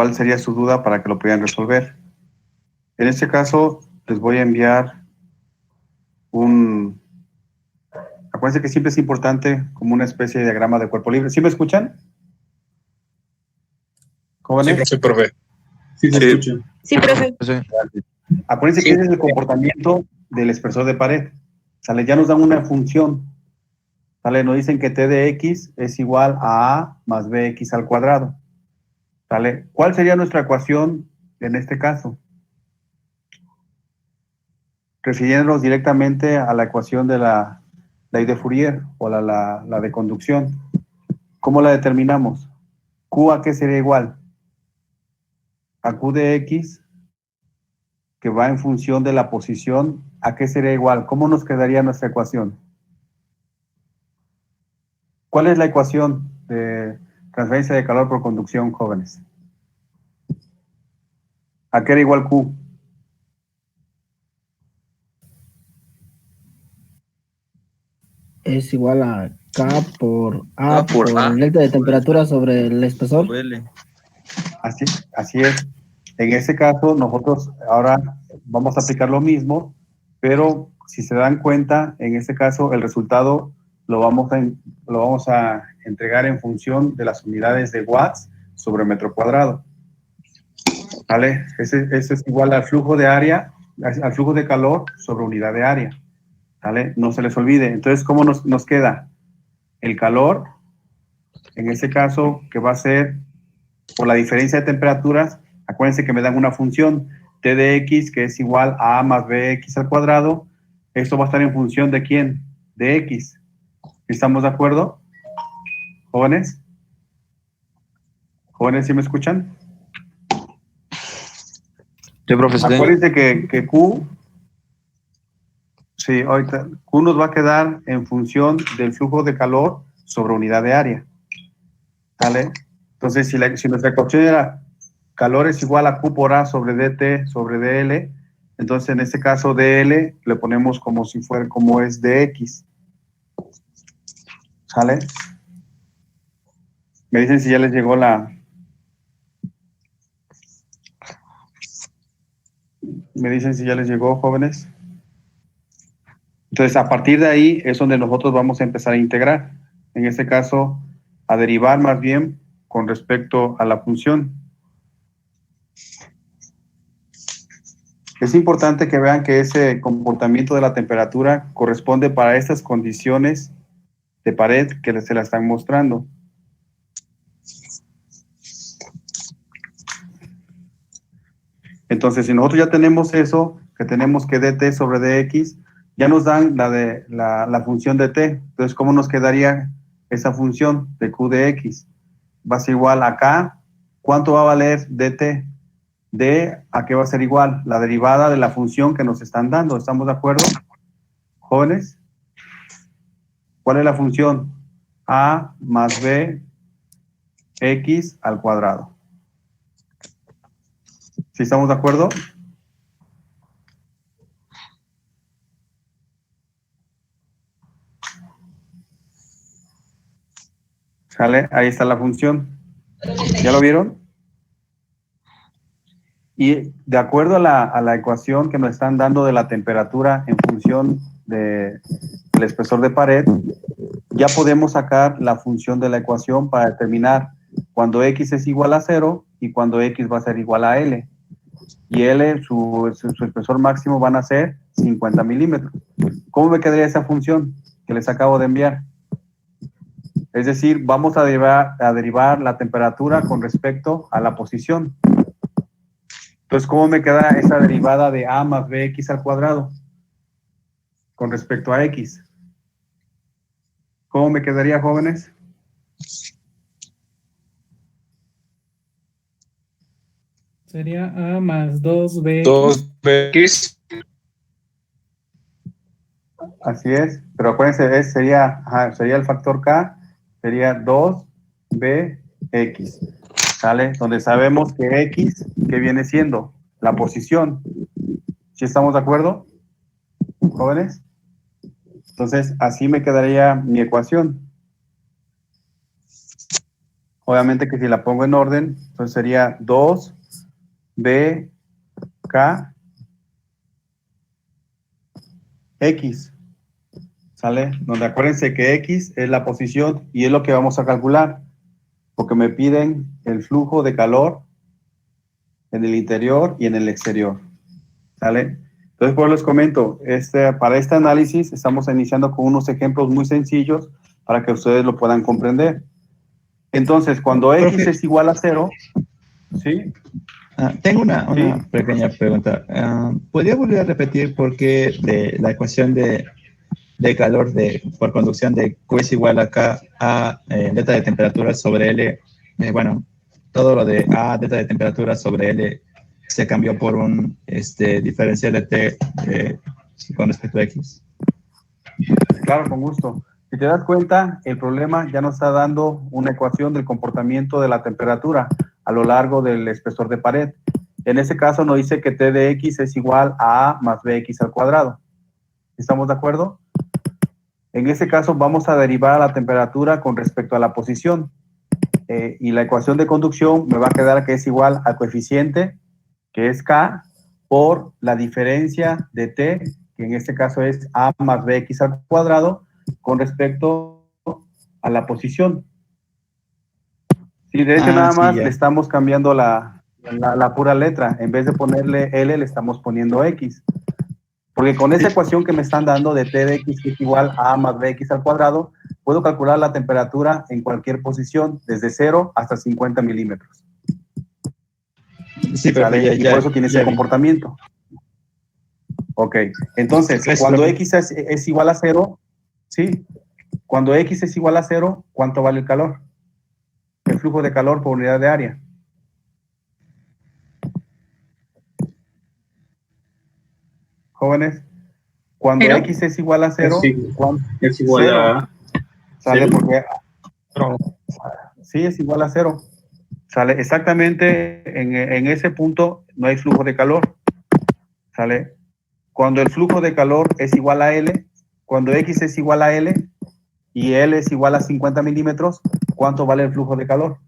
cuál sería su duda para que lo puedan resolver. En este caso, les voy a enviar acuérdense que siempre es importante como una especie de diagrama de cuerpo libre. ¿Sí me escuchan? ¿Jóvenes? Sí, profe. Sí, se escucha. Sí, profe. Sí. Acuérdense que ese es el comportamiento del espesor de pared. ¿Sale? Ya nos dan una función. ¿Sale? Nos dicen que t de x es igual a más bx al cuadrado. ¿Sale? ¿Cuál sería nuestra ecuación en este caso? Refiriéndonos directamente a la ecuación de la ley de Fourier o la de conducción. ¿Cómo la determinamos? Q a qué sería igual? A Q de x, que va en función de la posición, ¿a qué sería igual? ¿Cómo nos quedaría nuestra ecuación? ¿Cuál es la ecuación de transferencia de calor por conducción, jóvenes? ¿A qué era igual Q? Es igual a K por A por por A. el delta de temperatura sobre el espesor. Así es. En ese caso, nosotros ahora vamos a aplicar lo mismo, pero si se dan cuenta, en este caso el resultado lo vamos a entregar en función de las unidades de watts sobre metro cuadrado. ¿Vale? Ese es igual al flujo de área, al flujo de calor sobre unidad de área. ¿Vale? No se les olvide. Entonces, ¿cómo nos queda? El calor, en este caso, que va a ser por la diferencia de temperaturas. Acuérdense que me dan una función t de x que es igual a a más bx al cuadrado. Esto va a estar en función de ¿quién? De x. ¿Estamos de acuerdo? ¿Jóvenes? ¿Jóvenes sí me escuchan? Sí, profe. Sí. Acuérdense que Q, sí, ahorita, Q nos va a quedar en función del flujo de calor sobre unidad de área. ¿Vale? Entonces, si nuestra ecuación era calor es igual a Q por A sobre dt sobre dl, entonces en este caso dl le ponemos como si fuera, como es dx. ¿Sale? Me dicen si ya les llegó me dicen si ya les llegó, jóvenes. Entonces, a partir de ahí es donde nosotros vamos a empezar a integrar. En este caso, a derivar más bien con respecto a la función. Es importante que vean que ese comportamiento de la temperatura corresponde para estas condiciones de pared que se la están mostrando. Entonces, si nosotros ya tenemos eso, que tenemos que dt sobre dx, ya nos dan la función de t. Entonces, ¿cómo nos quedaría esa función de q de x? Va a ser igual a k. ¿Cuánto va a valer dt? ¿De a qué va a ser igual? La derivada de la función que nos están dando. ¿Estamos de acuerdo, jóvenes? ¿Cuál es la función? A más b x al cuadrado. ¿Sí estamos de acuerdo? ¿Sale? Ahí está la función. ¿Ya lo vieron? Y de acuerdo a la ecuación que nos están dando de la temperatura en función del espesor de pared, ya podemos sacar la función de la ecuación para determinar cuando x es igual a 0 y cuando x va a ser igual a L. Y L, su espesor máximo van a ser 50 milímetros. ¿Cómo me quedaría esa función que les acabo de enviar? Es decir, vamos a derivar la temperatura con respecto a la posición. Entonces, ¿cómo me queda esa derivada de a más bx al cuadrado con respecto a x? ¿Cómo me quedaría, jóvenes? Sería A más 2bx. 2bx. Así es, pero acuérdense, sería el factor k, sería 2bx, ¿sale? Donde sabemos que x, ¿qué viene siendo? La posición. ¿Sí estamos de acuerdo, jóvenes? Entonces, así me quedaría mi ecuación. Obviamente que si la pongo en orden, entonces sería 2B, K, X. ¿Sale? Donde acuérdense que X es la posición y es lo que vamos a calcular, porque me piden el flujo de calor en el interior y en el exterior. ¿Sale? Entonces, pues les comento, para este análisis estamos iniciando con unos ejemplos muy sencillos para que ustedes lo puedan comprender. Entonces, cuando X Profe. es igual a 0, ¿sí? Tengo una Sí. pequeña pregunta. ¿Podría volver a repetir por qué de la ecuación de calor por conducción de Q es igual a K a delta de temperatura sobre L? Bueno, todo lo de A delta de temperatura sobre L se cambió por un diferencial de T con respecto a X. Claro, con gusto. Si te das cuenta, el problema ya nos está dando una ecuación del comportamiento de la temperatura a lo largo del espesor de pared. En ese caso nos dice que T de X es igual a A más BX al cuadrado. ¿Estamos de acuerdo? En ese caso vamos a derivar la temperatura con respecto a la posición. Y la ecuación de conducción me va a quedar que es igual al coeficiente, que es K, por la diferencia de T, que en este caso es A más BX al cuadrado, con respecto a la posición. Sí, de hecho nada más ya. le estamos cambiando la pura letra. En vez de ponerle L, le estamos poniendo X. Porque con esa ecuación que me están dando de T de X, que es igual a A más BX al cuadrado, puedo calcular la temperatura en cualquier posición, desde 0 hasta 50 milímetros. Sí, pero ¿Sale? Y por eso tiene ese comportamiento. Ok, entonces, cuando X es igual a 0, ¿sí? Cuando X es igual a 0, ¿cuánto vale el calor? El flujo de calor por unidad de área. Jóvenes, cuando Pero, X es igual a 0, es igual 0. a ¿Sale? cero. Porque sí, es igual a 0. ¿Sale? Exactamente en ese punto no hay flujo de calor. ¿Sale? Cuando el flujo de calor es igual a L, cuando X es igual a L y L es igual a 50 milímetros, ¿cuánto vale el flujo de calor?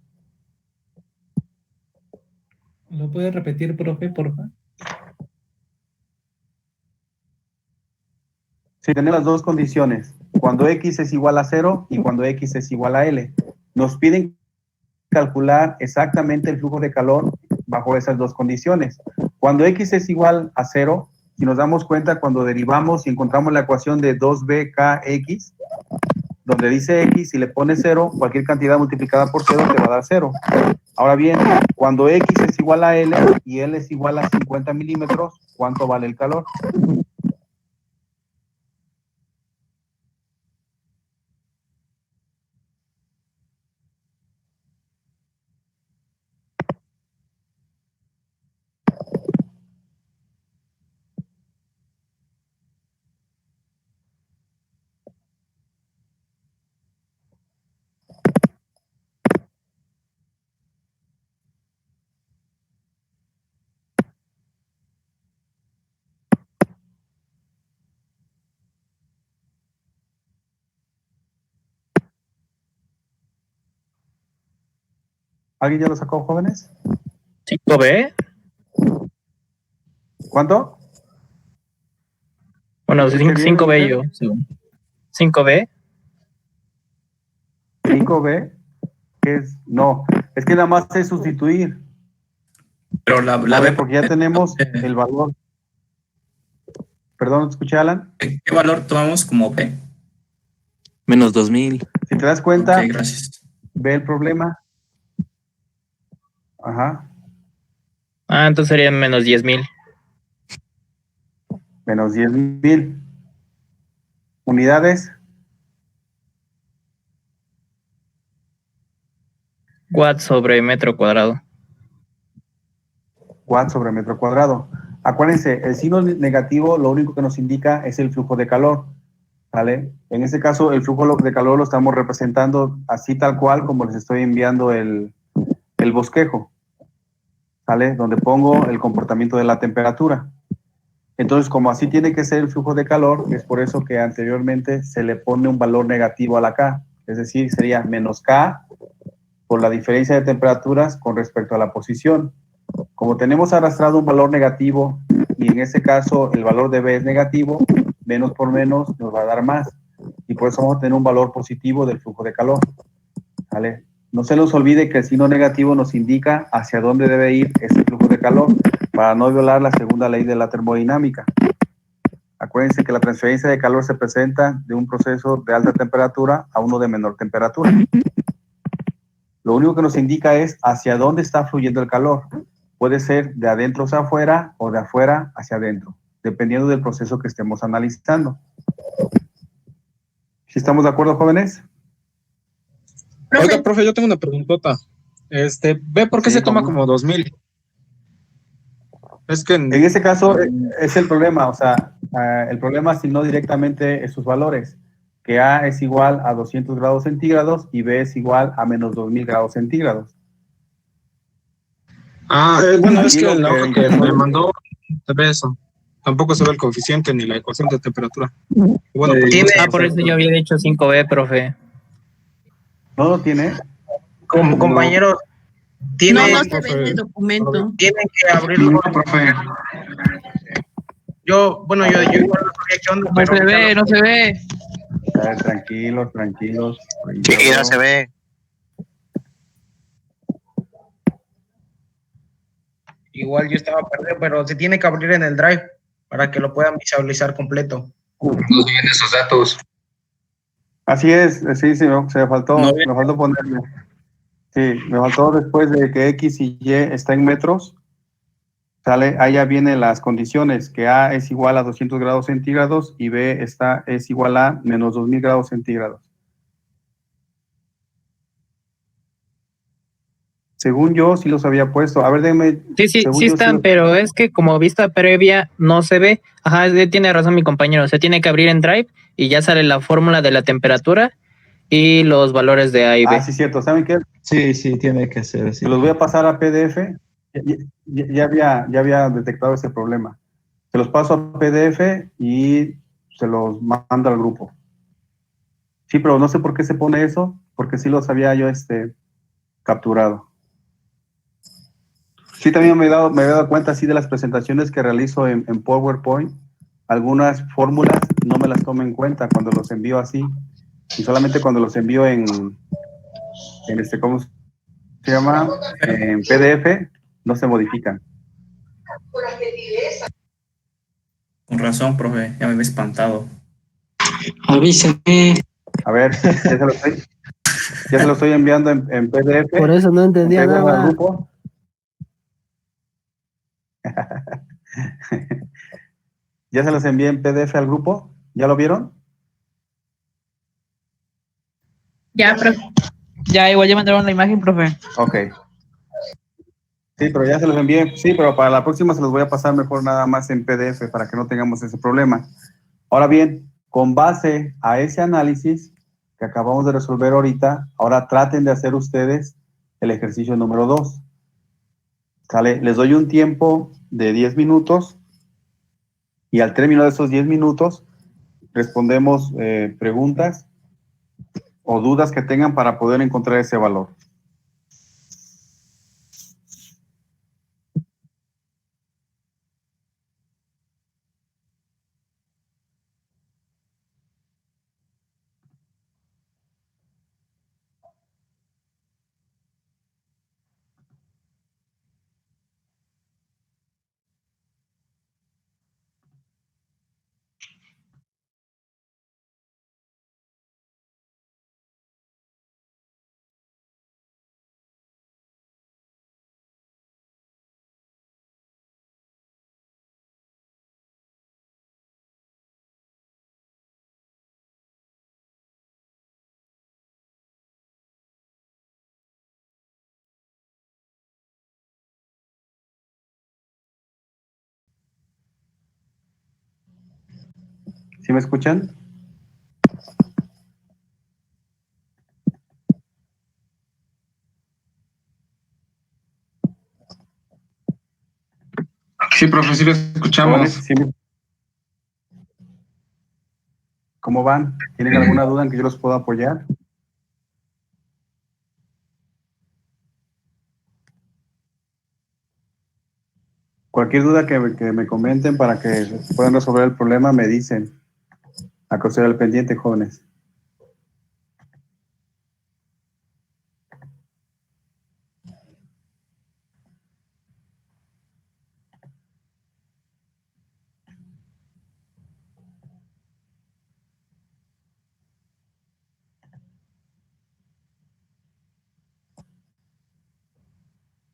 ¿Lo puede repetir, profe, por favor? Si tenemos las dos condiciones, cuando X es igual a 0 y cuando X es igual a L, nos piden calcular exactamente el flujo de calor bajo esas dos condiciones. Cuando X es igual a 0, si nos damos cuenta, cuando derivamos y encontramos la ecuación de 2BKX, donde dice X y le pones 0, cualquier cantidad multiplicada por 0 te va a dar 0. Ahora bien, cuando X es igual a L y L es igual a 50 milímetros, ¿cuánto vale el calor? ¿Alguien ya lo sacó, jóvenes? 5B. ¿Cuánto? Bueno, ¿Escuché bien, 5B Eliezer? yo. Según. 5B. 5B, ¿qué es? No, es que nada más es sustituir. Pero la ¿Vale? B, Porque ya tenemos el valor. Perdón, ¿escuché, Alan? ¿qué valor tomamos como B? Menos 2000. Si te das cuenta, Ok, gracias. ve el problema. Ajá, Entonces serían menos 10,000 menos 10,000 unidades. watts sobre metro cuadrado. Watts sobre metro cuadrado. Acuérdense, el signo negativo lo único que nos indica es el flujo de calor, ¿vale? En este caso, el flujo de calor lo estamos representando así tal cual como les estoy enviando el bosquejo, ¿vale? Donde pongo el comportamiento de la temperatura. Entonces, como así tiene que ser el flujo de calor, es por eso que anteriormente se le pone un valor negativo a la K, es decir, sería menos K por la diferencia de temperaturas con respecto a la posición. Como tenemos arrastrado un valor negativo y en ese caso el valor de B es negativo, menos por menos nos va a dar más. Y por eso vamos a tener un valor positivo del flujo de calor. ¿Vale? No se nos olvide que el signo negativo nos indica hacia dónde debe ir ese flujo de calor para no violar la segunda ley de la termodinámica. Acuérdense que la transferencia de calor se presenta de un proceso de alta temperatura a uno de menor temperatura. Lo único que nos indica es hacia dónde está fluyendo el calor. Puede ser de adentro hacia afuera o de afuera hacia adentro, dependiendo del proceso que estemos analizando. ¿Sí estamos de acuerdo, jóvenes? Oiga, profe, yo tengo una preguntota. ¿Ve por qué Sí, se toma ¿cómo? como 2000? Es que En ese caso es el problema, o sea, el problema asignó directamente esos valores, que A es igual a 200 grados centígrados y B es igual a menos 2000 grados centígrados. bueno, es Aquí que lo la que hoja que interesó- me mandó se ve eso. Tampoco se ve el coeficiente ni la ecuación de temperatura. Bueno, pues Sí, no sé. por eso yo había dicho 5B, profe. ¿No lo tiene? Compañeros, No, tienen, no se ve en el documento. tienen que abrirlo. profe. Yo igual no sabía qué onda, pero ahorita no se ve. A ver, tranquilos, tranquilos. Sí, no se ve. igual yo estaba perdido, pero se tiene que abrir en el Drive para que lo puedan visualizar completo. Nos vienen esos datos. Así es, sí, se me faltó, No, me faltó ponerle. Sí, me faltó después de que X y Y está en metros, sale, ahí ya vienen las condiciones, que A es igual a 200 grados centígrados y B es igual a menos 2000 grados centígrados. Según yo, sí los había puesto. A ver, denme. Sí según yo, están, los- pero es que como vista previa no se ve. Ajá, tiene razón mi compañero. Se tiene que abrir en Drive y ya sale la fórmula de la temperatura y los valores de A y B. Ah, sí, cierto. ¿Saben qué? Sí, tiene que ser así. Se los voy a pasar a PDF. Ya había detectado ese problema. Se los paso a PDF y se los mando al grupo. Sí, pero no sé por qué se pone eso, porque sí los había yo capturado. Sí, también me había dado cuenta así de las presentaciones que realizo en PowerPoint. Algunas fórmulas no me las tomo en cuenta cuando los envío así. Y solamente cuando los envío ¿cómo se llama? En PDF, no se modifican. Con razón, profe, ya me había espantado. Avísame. A ver, ya se lo estoy enviando en PDF. Por eso no entendía en PDF al nada. grupo. Ya se los envié en PDF al grupo. ¿Ya lo vieron? Ya, profe. Ya, igual ya mandaron la imagen, profe. Ok. Sí, pero ya se los envié. Sí, pero para la próxima se los voy a pasar mejor nada más en PDF para que no tengamos ese problema. Ahora bien, con base a ese análisis que acabamos de resolver ahorita, ahora traten de hacer ustedes el ejercicio número 2. ¿Sale? Les doy un tiempo de 10 minutos y al término de esos 10 minutos respondemos preguntas o dudas que tengan para poder encontrar ese valor. ¿Sí me escuchan? Sí, profe, sí lo escuchamos. Jóvenes, ¿sí ¿cómo van? ¿Tienen alguna duda en que yo los pueda apoyar? Cualquier duda que me comenten para que puedan resolver el problema, me dicen. A que estoy al pendiente, jóvenes.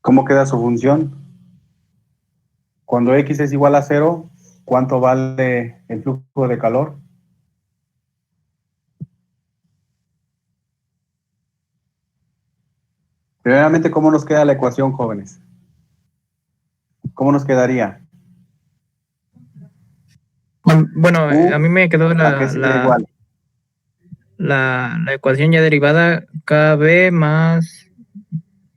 ¿Cómo queda su función? Cuando X es igual a 0, ¿cuánto vale el flujo de calor? Primeramente, ¿cómo nos queda la ecuación, jóvenes? ¿Cómo nos quedaría? Bueno, a mí me quedó ¿A qué sería igual? la ecuación ya derivada, KB más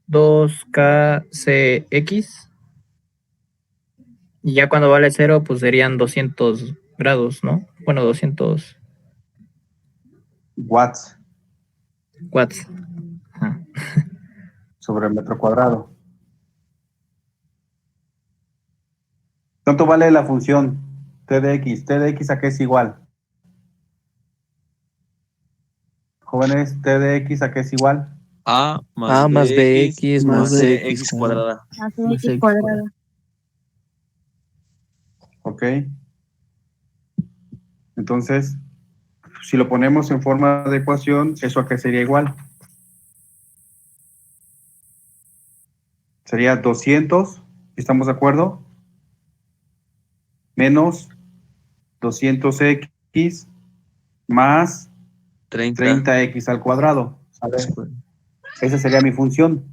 2KCX. Y ya cuando vale 0, pues serían 200 grados, ¿no? Bueno, 200 Watts watts. Ajá. sobre el metro cuadrado. ¿Cuánto vale la función T de X? ¿T de X a qué es igual? Jóvenes, ¿T de X a qué es igual? A más BX más CX cuadrada. Más X cuadrado. Ok. Entonces, si lo ponemos en forma de ecuación, ¿eso a qué sería igual? Sería 200, ¿estamos de acuerdo? Menos 200x más 30x al cuadrado. ¿Sale? Esa sería mi función.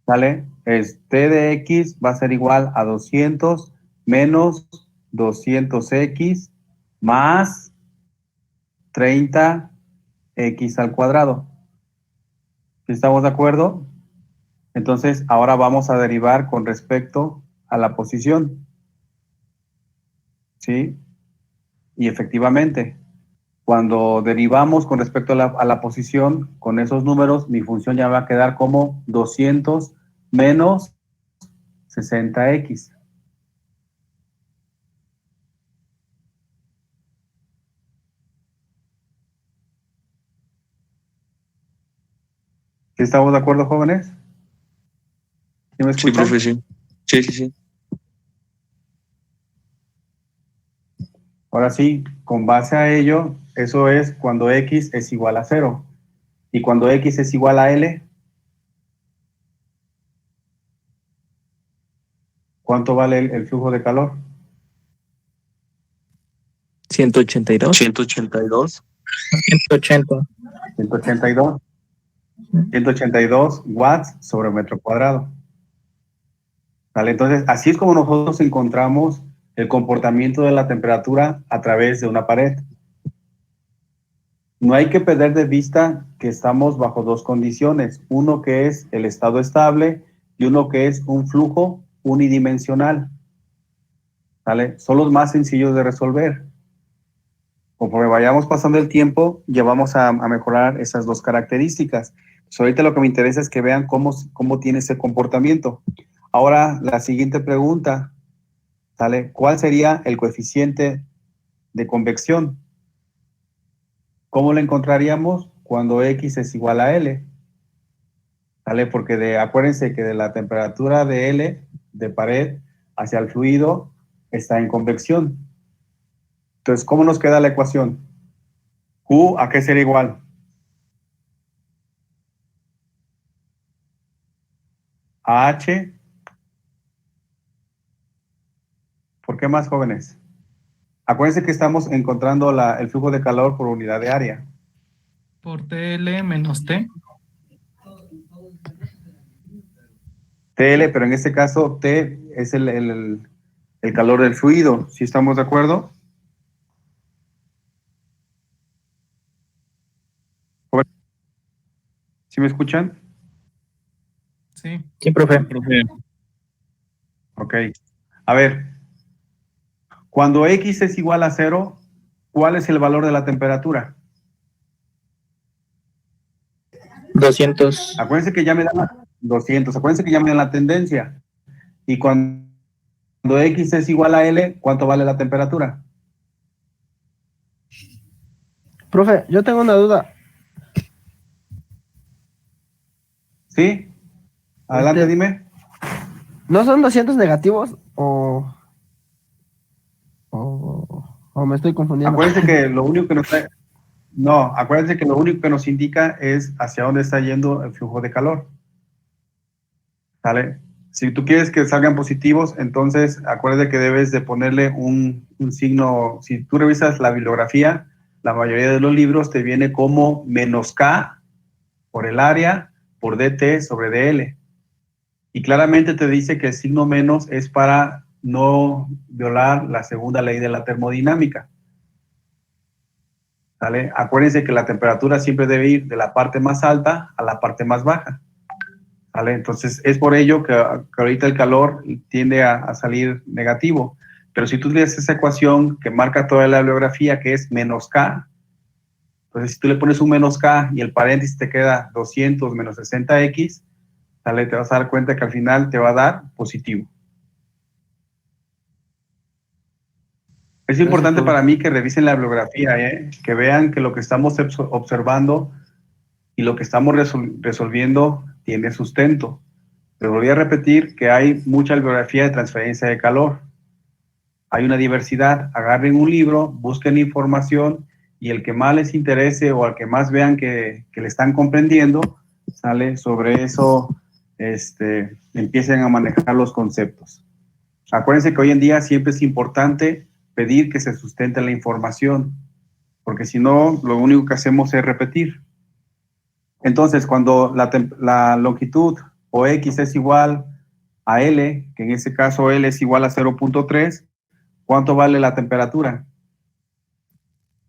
¿Sale? T de x va a ser igual a 200 menos 200x más 30x al cuadrado. ¿Estamos de acuerdo? Entonces, ahora vamos a derivar con respecto a la posición. ¿Sí? Y efectivamente, cuando derivamos con respecto a la posición, con esos números, mi función ya va a quedar como 200 menos 60x. ¿Sí estamos de acuerdo, jóvenes? ¿Sí me escuchan? Sí, profe, sí. Sí. Ahora sí, con base a ello, eso es cuando x es igual a 0. Y cuando x es igual a L, ¿cuánto vale el flujo de calor? 182. 180. 182. 182 watts sobre metro cuadrado. ¿Vale? Entonces, así es como nosotros encontramos el comportamiento de la temperatura a través de una pared. No hay que perder de vista que estamos bajo dos condiciones, uno que es el estado estable y uno que es un flujo unidimensional. ¿Vale? Son los más sencillos de resolver. Conforme vayamos pasando el tiempo, ya vamos a mejorar esas dos características. Pues ahorita lo que me interesa es que vean cómo tiene ese comportamiento. Ahora, la siguiente pregunta, ¿sale? ¿Cuál sería el coeficiente de convección? ¿Cómo lo encontraríamos? Cuando X es igual a L. ¿Sale? Porque acuérdense que de la temperatura de L, de pared, hacia el fluido, está en convección. Entonces, ¿cómo nos queda la ecuación? Q, ¿a qué sería igual? A H. ¿Por qué más, jóvenes? Acuérdense que estamos encontrando el flujo de calor por unidad de área. Por TL menos T. TL, pero en este caso T es el calor del fluido. ¿Sí estamos de acuerdo? ¿Sí me escuchan? Sí. Sí, profe. Ok. A ver, cuando X es igual a 0, ¿cuál es el valor de la temperatura? 200. Acuérdense que ya me dan 200. Acuérdense que ya me dan la tendencia. Y cuando Cuando X es igual a L, ¿cuánto vale la temperatura? Profe, yo tengo una duda. ¿Sí? Adelante, dime. ¿No son 200 negativos o me estoy confundiendo? Acuérdense que lo único que acuérdense que lo único que nos indica es hacia dónde está yendo el flujo de calor. ¿Sale? Si tú quieres que salgan positivos, entonces acuérdate que debes de ponerle un signo. Si tú revisas la bibliografía, la mayoría de los libros te viene como menos K por el área por dt sobre dl. Y claramente te dice que el signo menos es para no violar la segunda ley de la termodinámica. ¿Sale? Acuérdense que la temperatura siempre debe ir de la parte más alta a la parte más baja. ¿Vale? Entonces, es por ello que ahorita el calor tiende a salir negativo. Pero si tú tienes esa ecuación que marca toda la bibliografía, que es menos K, entonces si tú le pones un menos K y el paréntesis te queda 200 menos 60X, ¿sale? Te vas a dar cuenta que al final te va a dar positivo. Es importante para mí que revisen la bibliografía, que vean que lo que estamos observando y lo que estamos resolviendo tiene sustento. Pero voy a repetir que hay mucha bibliografía de transferencia de calor. Hay una diversidad. Agarren un libro, busquen información y el que más les interese o al que más vean que le están comprendiendo, ¿sale? Sobre eso empiecen a manejar los conceptos. Acuérdense que hoy en día siempre es importante pedir que se sustente la información, porque si no, lo único que hacemos es repetir. Entonces, cuando la longitud o X es igual a L, que en este caso L es igual a 0.3, ¿cuánto vale la temperatura?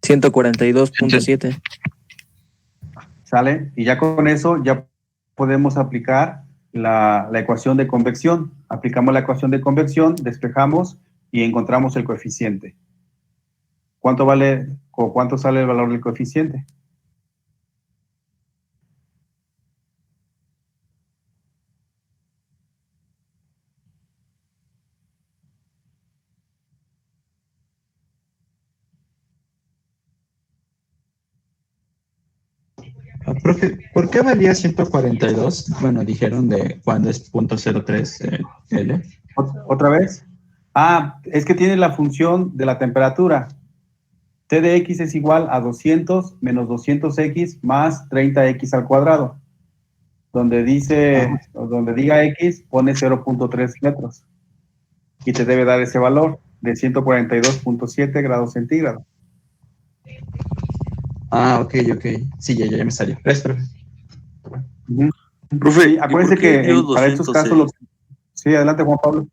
142.7. ¿Sale? Y ya con eso ya podemos aplicar la ecuación de convección. Aplicamos la ecuación de convección, despejamos y encontramos el coeficiente. ¿Cuánto vale o cuánto sale el valor del coeficiente? Profe, ¿por qué valía 142? Bueno, dijeron de cuando es 0.03 L. ¿Otra vez? Es que tiene la función de la temperatura. T de X es igual a 200 menos 200X más 30X al cuadrado. Donde diga X, pone 0.3 metros. Y te debe dar ese valor de 142.7 grados centígrados. Ok. Sí, ya me salió. Gracias, profe. Profe, sí, acuérdense que para estos casos... Sí, adelante, Juan Pablo.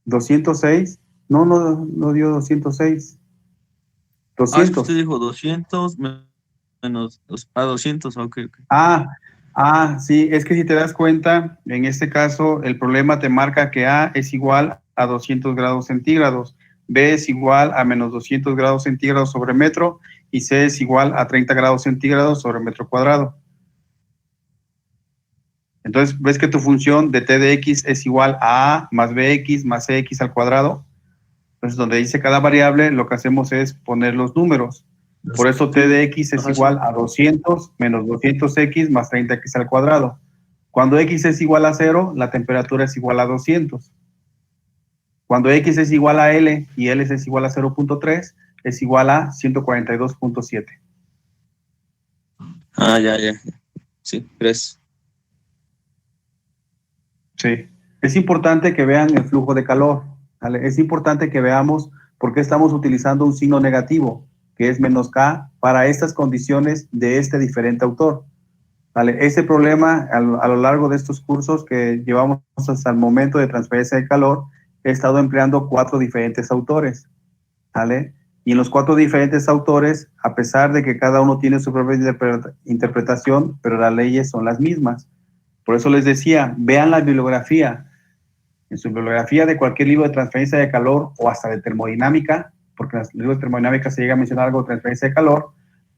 206. No dio 206. 200. Es que usted dijo 200 menos 200, ok. Sí, es que si te das cuenta, en este caso el problema te marca que A es igual a 200 grados centígrados, B es igual a menos 200 grados centígrados sobre metro y C es igual a 30 grados centígrados sobre metro cuadrado. Entonces, ¿ves que tu función de T de X es igual a A más BX más CX al cuadrado? Entonces, donde dice cada variable, lo que hacemos es poner los números. Por eso T de X es igual a 200 menos 200X más 30X al cuadrado. Cuando X es igual a 0, la temperatura es igual a 200. Cuando X es igual a L y L es igual a 0.3, es igual a 142.7. Ya. Sí, gracias. Sí. Es importante que vean el flujo de calor, ¿vale? Es importante que veamos por qué estamos utilizando un signo negativo, que es menos K, para estas condiciones de este diferente autor. ¿Vale? Ese problema, a lo largo de estos cursos que llevamos hasta el momento de transferencia de calor, he estado empleando 4 diferentes autores. ¿Vale? Y en los 4 diferentes autores, a pesar de que cada uno tiene su propia interpretación, pero las leyes son las mismas. Por eso les decía, vean la bibliografía. En su bibliografía de cualquier libro de transferencia de calor o hasta de termodinámica, porque en los libros de termodinámica se llega a mencionar algo de transferencia de calor,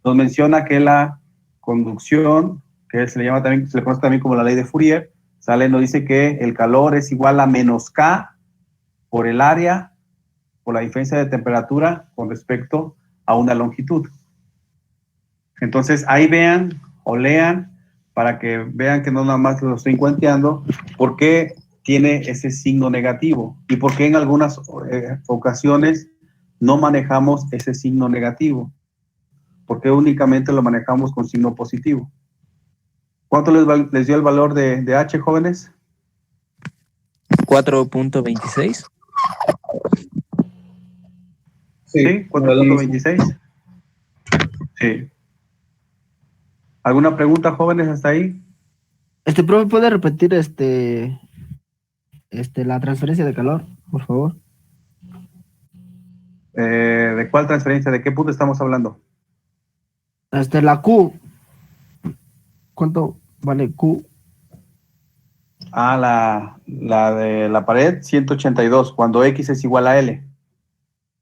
nos menciona que la conducción, que se le conoce también como la ley de Fourier, nos dice que el calor es igual a menos K por el área, por la diferencia de temperatura con respecto a una longitud. Entonces, ahí vean o lean para que vean que no nada más lo estoy cuenteando, por qué tiene ese signo negativo y por qué en algunas ocasiones no manejamos ese signo negativo. ¿Por qué únicamente lo manejamos con signo positivo? ¿Cuánto les dio el valor de H, jóvenes? 4.26. Sí, 4.26. Sí. ¿Alguna pregunta, jóvenes, hasta ahí? Profe, ¿puede repetir la transferencia de calor, por favor? ¿De cuál transferencia? ¿De qué punto estamos hablando? La Q. ¿Cuánto vale Q? Ah, la de la pared, 182, cuando X es igual a L.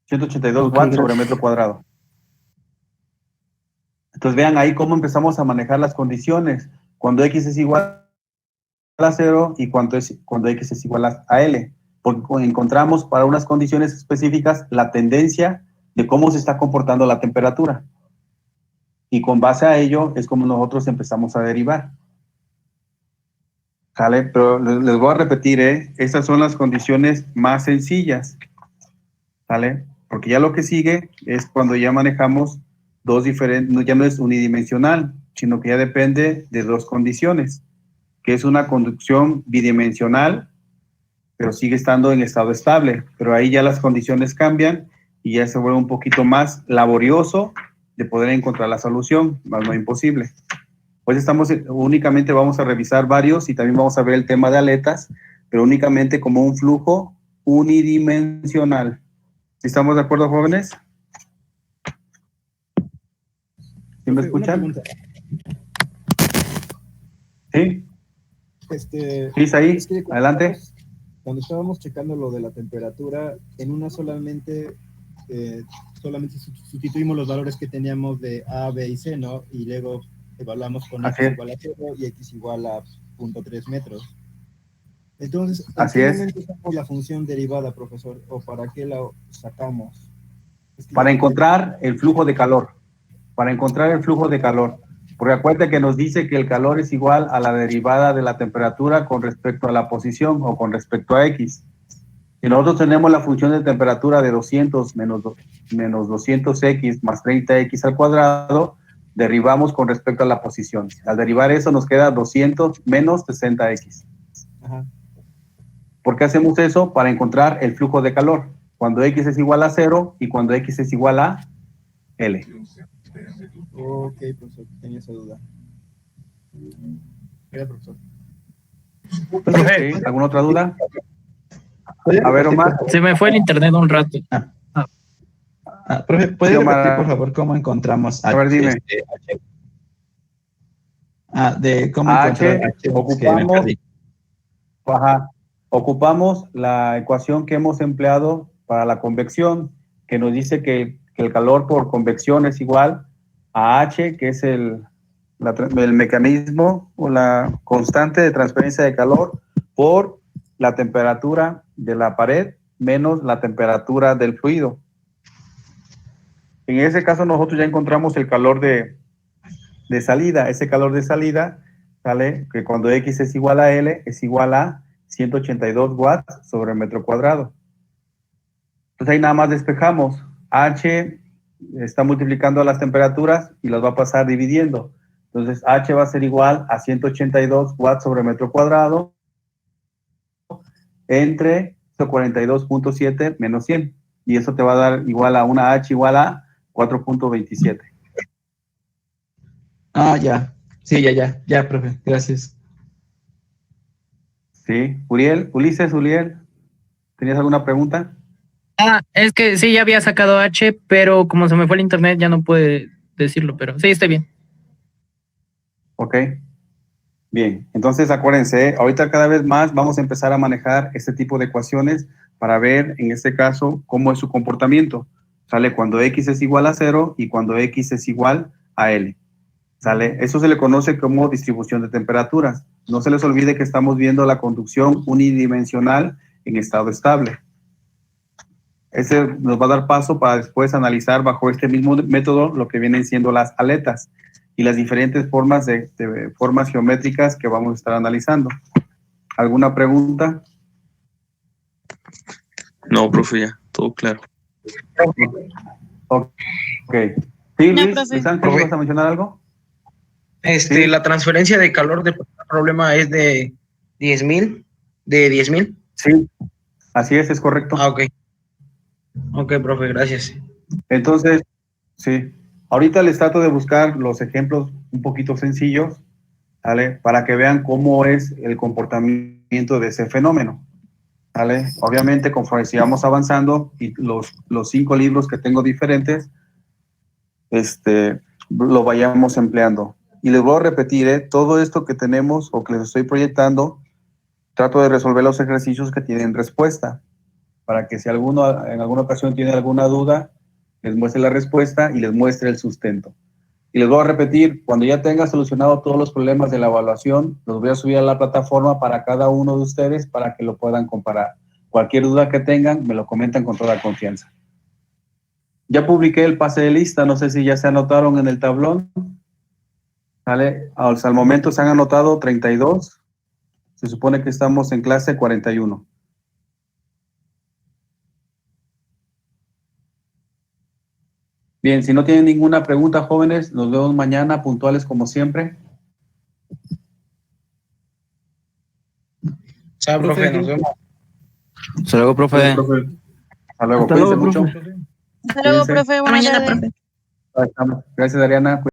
182 watts sobre metro cuadrado. Entonces vean ahí cómo empezamos a manejar las condiciones. Cuando X es igual a 0 y cuando X es igual a L. Porque encontramos para unas condiciones específicas la tendencia de cómo se está comportando la temperatura. Y con base a ello es como nosotros empezamos a derivar. ¿Sale? Pero les voy a repetir, estas son las condiciones más sencillas. ¿Sale? Porque ya lo que sigue es cuando ya manejamos dos diferentes, ya no es unidimensional, sino que ya depende de dos condiciones, que es una conducción bidimensional, pero sigue estando en estado estable. Pero ahí ya las condiciones cambian y ya se vuelve un poquito más laborioso de poder encontrar la solución, más no imposible. Pues únicamente vamos a revisar varios y también vamos a ver el tema de aletas, pero únicamente como un flujo unidimensional. ¿Estamos de acuerdo, jóvenes? ¿Sí me escuchan? ¿Sí? Sí, ahí. Adelante. Cuando estábamos checando lo de la temperatura, en una solamente sustituimos los valores que teníamos de A, B y C, ¿no? Y luego evaluamos con X igual a 0 y X igual a 0.3 metros. Entonces, ¿en qué momento usamos la función derivada, profesor? ¿O para qué la sacamos? Para encontrar el flujo de calor. Para encontrar el flujo de calor. Porque acuérdate que nos dice que el calor es igual a la derivada de la temperatura con respecto a la posición o con respecto a X. Si nosotros tenemos la función de temperatura de 200 menos 200X más 30X al cuadrado, derivamos con respecto a la posición. Al derivar eso nos queda 200 menos 60X. Ajá. ¿Por qué hacemos eso? Para encontrar el flujo de calor. Cuando X es igual a 0 y cuando X es igual a L. Ok, profesor, tenía esa duda. Gracias, profesor. ¿Alguna otra duda? A ver, Omar. Se me fue el internet un rato. Profe, ¿puede repetir, por favor, cómo encontramos H? A ver, dime. De cómo encontrar H. Ocupamos la ecuación que hemos empleado para la convección, que nos dice que el calor por convección es igual a H, que es el mecanismo o la constante de transferencia de calor por la temperatura de la pared menos la temperatura del fluido. En ese caso nosotros ya encontramos el calor de salida. Ese calor de salida sale que cuando X es igual a L es igual a 182 watts sobre metro cuadrado. Entonces ahí nada más despejamos. H está multiplicando las temperaturas y las va a pasar dividiendo. Entonces H va a ser igual a 182 watts sobre metro cuadrado entre 42.7 menos 100. Y eso te va a dar igual a una H igual a 4.27. Ya. Sí, ya, profe. Gracias. Sí. Ulises, ¿tenías alguna pregunta? Es que sí, ya había sacado H, pero como se me fue el internet ya no pude decirlo, pero sí, está bien. Ok. Bien, entonces acuérdense, ahorita cada vez más vamos a empezar a manejar este tipo de ecuaciones para ver, en este caso, cómo es su comportamiento. Sale cuando X es igual a 0 y cuando X es igual a L. ¿Sale? Eso se le conoce como distribución de temperaturas. No se les olvide que estamos viendo la conducción unidimensional en estado estable. Ese nos va a dar paso para después analizar bajo este mismo método lo que vienen siendo las aletas y las diferentes formas de formas geométricas que vamos a estar analizando. ¿Alguna pregunta? No, profe, ya, todo claro. Ok. Sí, Luis Ángel, ¿vas a mencionar algo? Sí. La transferencia de calor del problema es de 10,000. ¿De 10,000? Sí, así es correcto. Ok. Ok, profe, gracias. Entonces, sí. Ahorita les trato de buscar los ejemplos un poquito sencillos, ¿vale? Para que vean cómo es el comportamiento de ese fenómeno, ¿vale? Obviamente, conforme sigamos avanzando y los 5 libros que tengo diferentes, lo vayamos empleando. Y les voy a repetir, todo esto que tenemos o que les estoy proyectando, trato de resolver los ejercicios que tienen respuesta, para que si alguno en alguna ocasión tiene alguna duda, les muestre la respuesta y les muestre el sustento. Y les voy a repetir, cuando ya tenga solucionado todos los problemas de la evaluación, los voy a subir a la plataforma para cada uno de ustedes para que lo puedan comparar. Cualquier duda que tengan, me lo comentan con toda confianza. Ya publiqué el pase de lista, no sé si ya se anotaron en el tablón. ¿Vale? Hasta el momento se han anotado 32. Se supone que estamos en clase 41. Bien, si no tienen ninguna pregunta, jóvenes, nos vemos mañana puntuales como siempre. Chao, profe, nos vemos. Hasta luego, profe. Hasta luego, Hasta cuídense luego, mucho. profe. Hasta luego, profe. Buenas tardes. Gracias, Ariana.